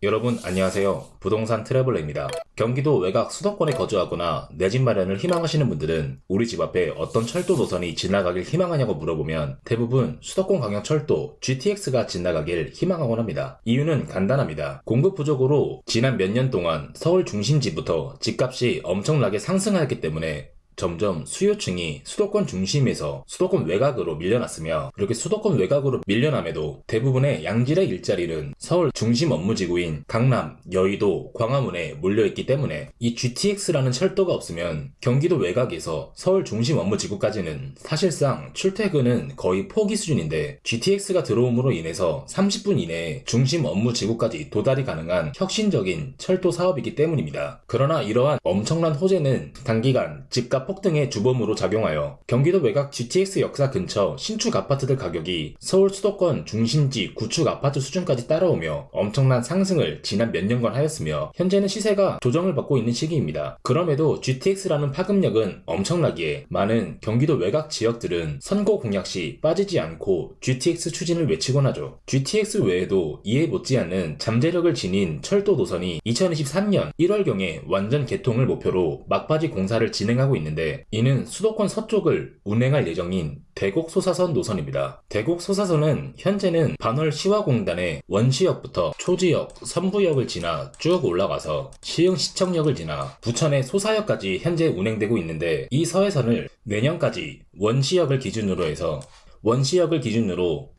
여러분 안녕하세요. 부동산 트래블러입니다. 경기도 외곽 수도권에 거주하거나 내 집 마련을 희망하시는 분들은 우리 집 앞에 어떤 철도 노선이 지나가길 희망하냐고 물어보면 대부분 수도권 광역철도 GTX가 지나가길 희망하곤 합니다. 이유는 간단합니다. 공급 부족으로 지난 몇 년 동안 서울 중심지부터 집값이 엄청나게 상승하였기 때문에 점점 수요층이 수도권 중심에서 수도권 외곽으로 밀려났으며, 이렇게 수도권 외곽으로 밀려남에도 대부분의 양질의 일자리는 서울 중심 업무지구인 강남, 여의도, 광화문에 몰려있기 때문에 이 GTX라는 철도가 없으면 경기도 외곽에서 서울 중심 업무지구까지는 사실상 출퇴근은 거의 포기 수준인데, GTX가 들어옴으로 인해서 30분 이내에 중심 업무지구까지 도달이 가능한 혁신적인 철도 사업이기 때문입니다. 그러나 이러한 엄청난 호재는 단기간 집값 폭등의 주범으로 작용하여 경기도 외곽 GTX 역사 근처 신축 아파트들 가격이 서울 수도권 중심지 구축 아파트 수준까지 따라오며 엄청난 상승을 지난 몇 년간 하였으며, 현재는 시세가 조정을 받고 있는 시기입니다. 그럼에도 GTX라는 파급력은 엄청나기에 많은 경기도 외곽 지역들은 선거 공약 시 빠지지 않고 GTX 추진을 외치곤 하죠. GTX 외에도 이에 못지않는 잠재력을 지닌 철도 노선이 2023년 1월경에 완전 개통을 목표로 막바지 공사를 진행하고 있는데, 이는 수도권 서쪽을 운행할 예정인 대곡소사선 노선입니다. 대곡소사선은 현재는 반월시화공단의 원시역부터 초지역, 선부역을 지나 쭉 올라가서 시흥시청역을 지나 부천의 소사역까지 현재 운행되고 있는데, 이 서해선을 내년까지 원시역을 기준으로 해서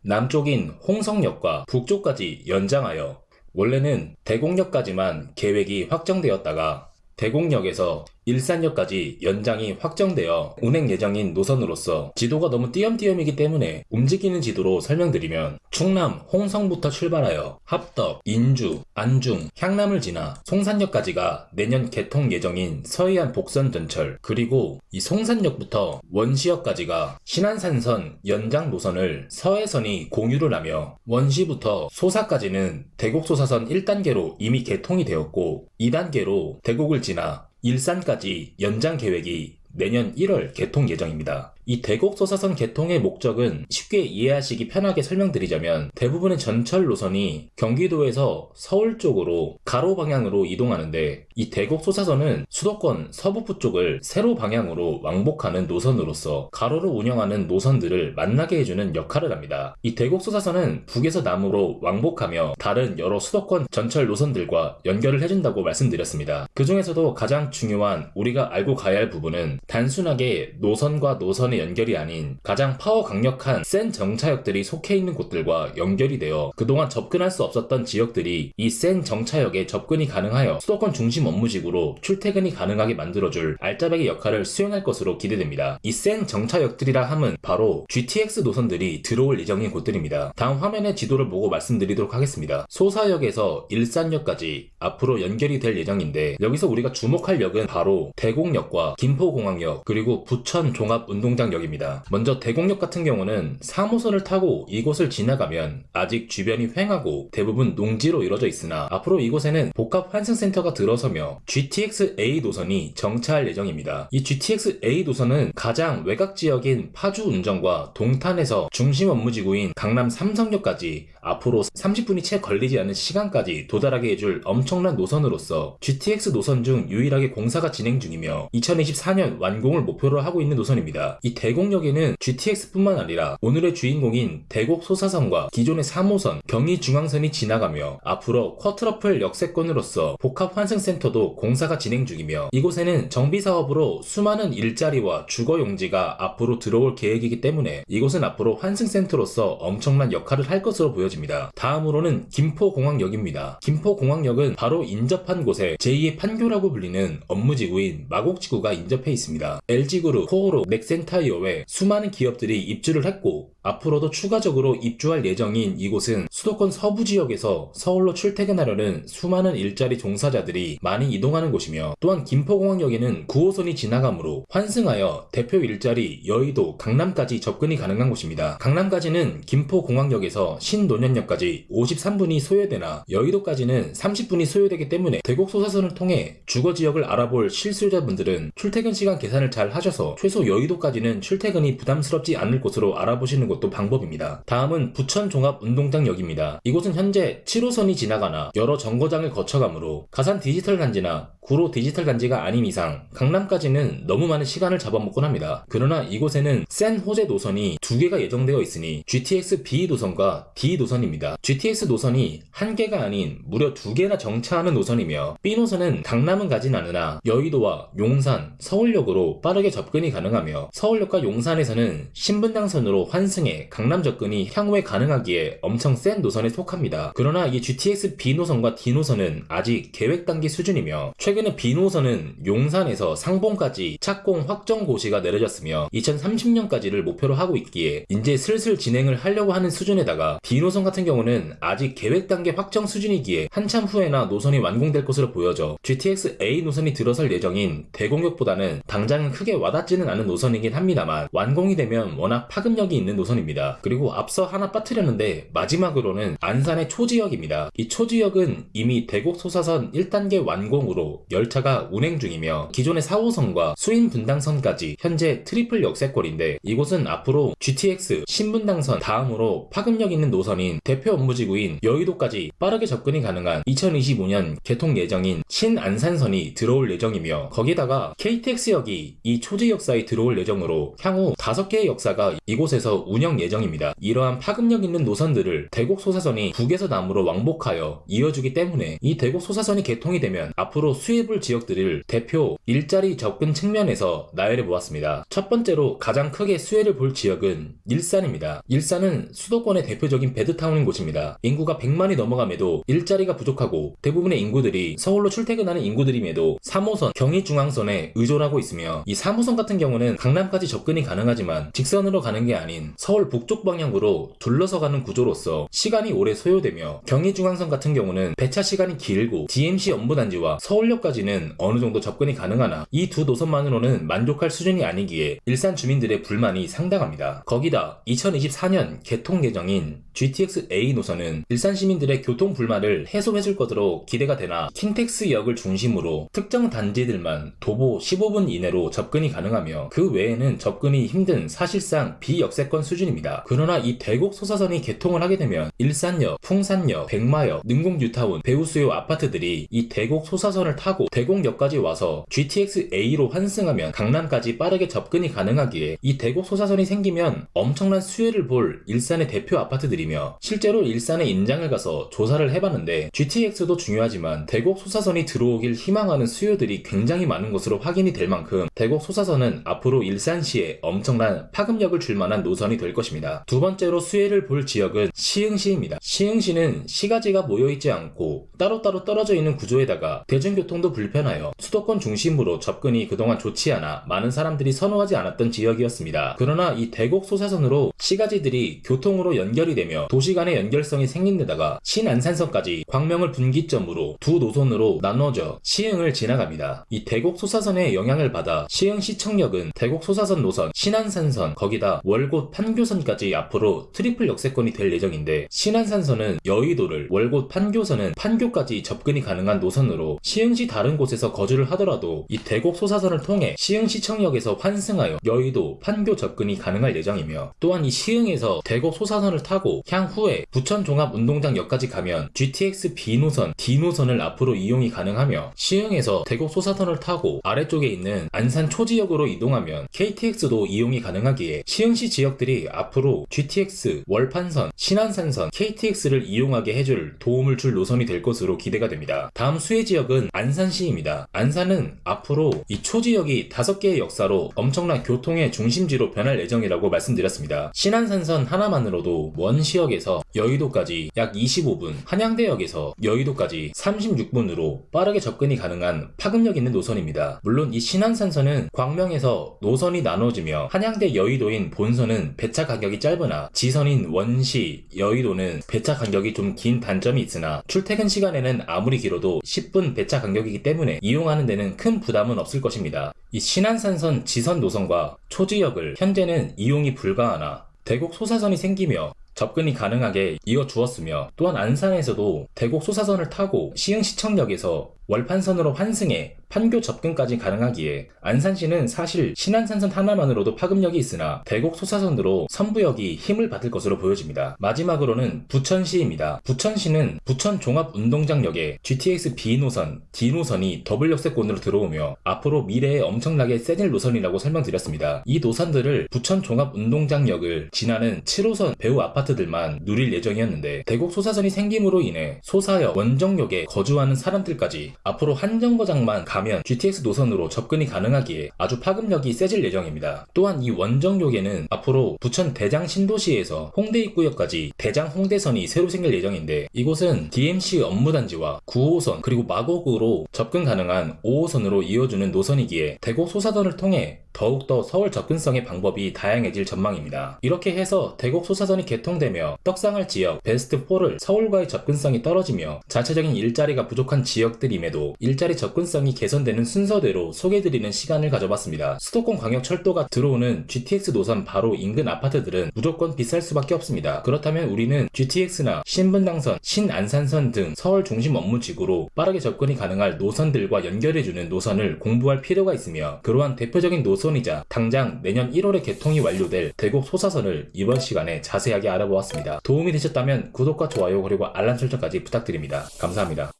남쪽인 홍성역과 북쪽까지 연장하여, 원래는 대곡역까지만 계획이 확정되었다가 대곡역에서 일산역까지 연장이 확정되어 운행 예정인 노선으로서 지도가 너무 띄엄띄엄이기 때문에 움직이는 지도로 설명드리면, 충남 홍성부터 출발하여 합덕, 인주, 안중, 향남을 지나 송산역까지가 내년 개통 예정인 서해안 복선 전철, 그리고 이 송산역부터 원시역까지가 신안산선 연장 노선을 서해선이 공유를 하며, 원시부터 소사까지는 대곡소사선 1단계로 이미 개통이 되었고 2단계로 대곡을 지나 일산까지 연장 계획이 내년 1월 개통 예정입니다. 이 대곡소사선 개통의 목적은 쉽게 이해하시기 편하게 설명드리자면, 대부분의 전철 노선이 경기도에서 서울 쪽으로 가로 방향으로 이동하는데, 이 대곡소사선은 수도권 서북부 쪽을 세로 방향으로 왕복하는 노선으로서 가로로 운영하는 노선들을 만나게 해주는 역할을 합니다. 이 대곡소사선은 북에서 남으로 왕복하며 다른 여러 수도권 전철 노선들과 연결을 해준다고 말씀드렸습니다. 그 중에서도 가장 중요한 우리가 알고 가야 할 부분은 단순하게 노선과 노선의 연결이 아닌 가장 파워 강력한 센 정차역들이 속해 있는 곳들과 연결이 되어 그동안 접근할 수 없었던 지역들이 이 센 정차역에 접근이 가능하여 수도권 중심 업무지구로 출퇴근이 가능하게 만들어줄 알짜배기 역할을 수행할 것으로 기대됩니다. 이 센 정차역들이라 함은 바로 GTX 노선들이 들어올 예정인 곳들입니다. 다음 화면의 지도를 보고 말씀드리도록 하겠습니다. 소사역에서 일산역까지 앞으로 연결이 될 예정인데, 여기서 우리가 주목할 역은 바로 대곡역과 김포공항역, 그리고 부천 종합운동장역입니다. 먼저 대곡역 같은 경우는 3호선을 타고 이곳을 지나가면 아직 주변이 횡하고 대부분 농지로 이루어져 있으나, 앞으로 이곳에는 복합환승센터가 들어서며 GTX-A 노선이 정차할 예정입니다. 이 GTX-A 노선은 가장 외곽 지역인 파주 운정과 동탄에서 중심 업무지구인 강남 삼성역까지 앞으로 30분이 채 걸리지 않는 시간까지 도달하게 해줄 엄청난 노선으로서 GTX 노선 중 유일하게 공사가 진행 중이며 2024년 완공을 목표로 하고 있는 노선입니다. 이 대곡역에는 GTX뿐만 아니라 오늘의 주인공인 대곡소사선과 기존의 3호선, 경의중앙선이 지나가며 앞으로 쿼트러플 역세권으로서 복합환승센터도 공사가 진행 중이며, 이곳에는 정비사업으로 수많은 일자리와 주거용지가 앞으로 들어올 계획이기 때문에 이곳은 앞으로 환승센터로서 엄청난 역할을 할 것으로 보여집니다. 다음으로는 김포공항역입니다. 김포공항역은 바로 인접한 곳에 제2의 판교라고 불리는 업무지구인 마곡지구가 인접해 있습니다. LG그룹, 코오로, 넥센타이어 외 수많은 기업들이 입주를 했고 앞으로도 추가적으로 입주할 예정인 이곳은 수도권 서부 지역에서 서울로 출퇴근하려는 수많은 일자리 종사자들이 많이 이동하는 곳이며, 또한 김포공항역에는 9호선이 지나가므로 환승하여 대표 일자리 여의도, 강남까지 접근이 가능한 곳입니다. 강남까지는 김포공항역에서 신논현역까지 53분이 소요되나 여의도까지는 30분이 소요되기 때문에 대곡소사선을 통해 주거지역을 알아볼 실수요자분들은 출퇴근 시간 계산을 잘 하셔서 최소 여의도까지는 아니면 출퇴근이 부담스럽지 않을 곳으로 알아보시는 것도 방법입니다. 다음은 부천 종합운동장역입니다. 이곳은 현재 7호선이 지나가나 여러 정거장을 거쳐가므로 가산 디지털 단지나 구로 디지털 단지가 아닌 이상 강남까지는 너무 많은 시간을 잡아먹곤 합니다. 그러나 이곳에는 센 호재 노선이 두 개가 예정되어 있으니 GTX B 노선과 D 노선입니다. GTX 노선이 한 개가 아닌 무려 두 개나 정차하는 노선이며 B 노선은 강남은 가진 않으나 여의도와 용산, 서울역으로 빠르게 접근이 가능하며 서울역과 용산에서는 신분당선으로 환승해 강남 접근이 향후에 가능하기에 엄청 센 노선에 속합니다. 그러나 이 GTX B 노선과 D 노선은 아직 계획 단계 수준이며 최근에 B 노선은 용산에서 상봉까지 착공 확정 고시가 내려졌으며 2030년까지를 목표로 하고 있기에 이제 슬슬 진행을 하려고 하는 수준에다가 D 노선 같은 경우는 아직 계획 단계 확정 수준이기에 한참 후에나 노선이 완공될 것으로 보여져 GTX A 노선이 들어설 예정인 대공역보다는 당장은 크게 와닿지는 않은 노선이긴 합니다만 완공이 되면 워낙 파급력이 있는 노선입니다. 그리고 앞서 하나 빠뜨렸는데 마지막으로는 안산의 초지역입니다. 이 초지역은 이미 대곡 소사선 1단계 완공으로 열차가 운행 중이며 기존의 4호선과 수인 분당선까지 현재 트리플 역세권인데 이곳은 앞으로 GTX 신분당선 다음으로 파급력 있는 노선인 대표 업무지구인 여의도까지 빠르게 접근이 가능한 2025년 개통 예정인 신안산선이 들어올 예정이며 거기다가 KTX역이 이 초지역사에 들어올 예정으로 향후 5개의 역사가 이곳에서 운영 예정입니다. 이러한 파급력 있는 노선들을 대곡 소사선이 북에서 남으로 왕복하여 이어주기 때문에 이 대곡 소사선이 개통이 되면 앞으로 수혜볼 지역들을 대표 일자리 접근 측면에서 나열해 보았습니다. 첫 번째로 가장 크게 수혜를 볼 지역은 일산입니다. 일산은 수도권의 대표적인 배드타운인 곳입니다. 인구가 100만이 넘어감에도 일자리가 부족하고 대부분의 인구들이 서울로 출퇴근하는 인구들임에도 3호선 경의중앙선에 의존하고 있으며 이 3호선 같은 경우는 강남까지 접근이 가능하지만 직선으로 가는 게 아닌 서울 북쪽 방향으로 둘러서 가는 구조로서 시간이 오래 소요되며 경의중앙선 같은 경우는 배차 시간이 길고 DMC 업무단지와 서울역까지는 어느 정도 접근이 가능하나 이 두 노선만으로는 만족할 수준이 아니기에 일산 주민들의 불만이 상당합니다. 거기다 2024년 개통 예정인 GTX A 노선은 일산 시민들의 교통 불만을 해소해줄 것으로 기대가 되나 킨텍스역을 중심으로 특정 단지들만 도보 15분 이내로 접근이 가능하며 그 외에는 접근이 힘든 사실상 비역세권 수준입니다. 그러나 이 대곡 소사선이 개통을 하게 되면 일산역, 풍산역, 백마역, 능곡뉴타운, 배우수요 아파트들이 이 대곡 소사선을 타고 대곡역까지 와서 GTX A로 환승하면 강남까지 빠르게 접근이 가능하기에 이 대곡 소사선이 생기면 엄청난 수혜를 볼 일산의 대표 아파트들이며 실제로 일산에 임장을 가서 조사를 해봤는데 GTX도 중요하지만 대곡 소사선이 들어오길 희망하는 수요들이 굉장히 많은 것으로 확인이 될 만큼 대곡 소사선은 앞으로 일산시에 엄청난 파급력을 줄 만한 노선이 될 것입니다. 두 번째로 수혜를 볼 지역은 시흥시입니다. 시흥시는 시가지가 모여있지 않고 따로따로 떨어져 있는 구조에다가 대중교통도 불편하여 수도권 중심으로 접근이 그동안 좋지 않아 많은 사람들이 선호하지 않았던 지역이었습니다. 그러나 이 대곡 소사선으로 시가지들이 교통으로 연결이 되며 도시 간의 연결성이 생긴 데다가 신안산선까지 광명을 분기점으로 두 노선으로 나눠져 시흥을 지나갑니다. 이 대곡 소사선의 영향을 받아 시흥시청역은 대곡 소사선 노선, 신안산선, 거기다 월곶 판교선까지 앞으로 트리플 역세권이 될 예정인데 신안산선은 여의도를, 월곶 판교선은 판교까지 접근이 가능한 노선으로 시흥시 다른 곳에서 거주를 하더라도 이 대곡 소사선을 통해 시흥시청역에서 환승하여 여의도, 판교 접근이 가능할 예정이며 또한 이 시흥에서 대곡 소사선을 타고 향후에 부천 종합운동장역까지 가면 GTX B 노선, D 노선을 앞으로 이용이 가능하며 시흥에서 대곡 소사선을 타고 아래쪽에 있는 안산 초지역으로 이동하면 KTX도 이용이 가능하기에 시흥시 지역들이 앞으로 GTX, 월판선, 신안산선, KTX를 이용하게 해줄 도움을 줄 노선이 될 것으로 기대가 됩니다. 다음 수혜 지역은 안산시입니다. 안산은 앞으로 이 초지역이 5개의 역사로 엄청난 교통의 중심지로 변할 예정이라고 말씀드렸습니다. 신안산선 하나만으로도 원시역에서 여의도까지 약 25분, 한양대역에서 여의도까지 36분으로 빠르게 접근이 가능한 파급력 있는 노선입니다. 물론 이 신안산선은 광명에서 노선이 나눠지며 한양대 여의도인 본선은 배차 간격이 짧으나 지선인 원시, 여의도는 배차 간격이 좀 긴 단점이 있으나 출퇴근 시간에는 아무리 길어도 10분 배차 간격이기 때문에 이용하는 데는 큰 부담은 없을 것입니다. 이 신안산선 지선 노선과 초지역을 현재는 이용이 불가하나 대곡 소사선이 생기며 접근이 가능하게 이어주었으며 또한 안산에서도 대곡 소사선을 타고 시흥시청역에서 월판선으로 환승해 판교 접근까지 가능하기에 안산시는 사실 신안산선 하나만으로도 파급력이 있으나 대곡 소사선으로 선부역이 힘을 받을 것으로 보여집니다. 마지막으로는 부천시입니다. 부천시는 부천 종합운동장역에 GTX B 노선, D 노선이 더블 역세권으로 들어오며 앞으로 미래에 엄청나게 세질 노선이라고 설명드렸습니다. 이 노선들을 부천 종합운동장역을 지나는 7호선 배후 아파트들만 누릴 예정이었는데 대곡 소사선이 생김으로 인해 소사역, 원정역에 거주하는 사람들까지 앞으로 한 정거장만 가면 GTX 노선으로 접근이 가능하기에 아주 파급력이 세질 예정입니다. 또한 이 원정역에는 앞으로 부천 대장 신도시에서 홍대 입구역까지 대장 홍대선이 새로 생길 예정인데 이곳은 DMC 업무단지와 9호선 그리고 마곡으로 접근 가능한 5호선으로 이어주는 노선이기에 대곡 소사선을 통해 더욱더 서울 접근성의 방법이 다양해질 전망입니다. 이렇게 해서 대곡 소사선이 개통되며 떡상할 지역 베스트4를 서울과의 접근성이 떨어지며 자체적인 일자리가 부족한 지역들임에도 일자리 접근성이 개선되는 순서대로 소개해드리는 시간을 가져봤습니다. 수도권 광역철도가 들어오는 GTX 노선 바로 인근 아파트들은 무조건 비쌀 수밖에 없습니다. 그렇다면 우리는 GTX나 신분당선, 신안산선 등 서울 중심 업무지구로 빠르게 접근이 가능할 노선들과 연결해주는 노선을 공부할 필요가 있으며 그러한 대표적인 노선이자 당장 내년 1월에 개통이 완료될 대곡 소사선을 이번 시간에 자세하게 알아보았습니다. 도움이 되셨다면 구독과 좋아요 그리고 알람 설정까지 부탁드립니다. 감사합니다.